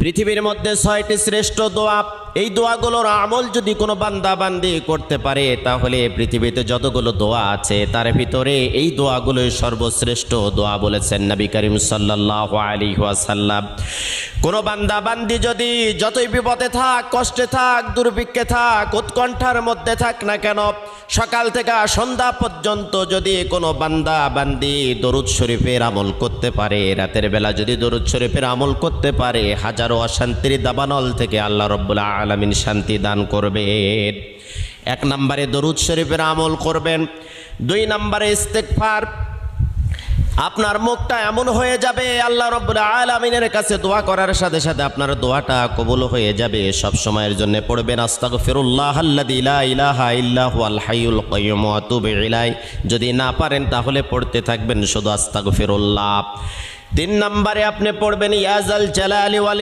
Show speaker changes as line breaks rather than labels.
পৃথিবীর মধ্যে 6টি শ্রেষ্ঠ দোয়া, এই দোয়াগুলোর আমল যদি কোনো বান্দা বান্দি করতে পারে তাহলে পৃথিবীতে যতগুলো দোয়া আছে তার ভিতরে এই দোয়াগুলোই সর্বশ্রেষ্ঠ দোয়া বলেছেন নবী করিম সাল্লাল্লাহু আলাইহি ওয়াসাল্লাম। কোনো বান্দা বান্দি যদি যতই বিপদে থাক, কষ্টে থাক, দুর্ভিক্ষে থাক, উৎকণ্ঠার মধ্যে থাক না কেন, সকাল থেকে সন্ধ্যা পর্যন্ত যদি কোনো বান্দা বান্দি দরুদ শরীফের আমল করতে পারে, রাতের বেলা যদি দরুদ শরীফের আমল করতে পারে, হাজারো অশান্তির দাবানল থেকে আল্লাহ রাব্বুল আলামিন শান্তি দান করবেন। 1 নম্বরে দরুদ শরীফের আমল করবেন। 2 নম্বরে ইস্তেগফার। আপনার মুখটা এমন হয়ে যাবে আল্লাহ রাব্বুল আলামিনের কাছে দোয়া করার সাথে সাথে আপনার দোয়াটা কবুল হয়ে যাবে। সব সময়ের জন্য পড়বেন আস্তাগফিরুল্লাহ আল্লাযী লা ইলাহা ইল্লা হুয়াল হাইয়ুল কাইয়্যুম ওয়া আতুবু ইলাইহি। যদি না পারেন তাহলে পড়তে থাকবেন শুধু আস্তাগফিরুল্লাহ। 3 নম্বরে আপনি পড়বেন ইয়া যাল জালালি ওয়াল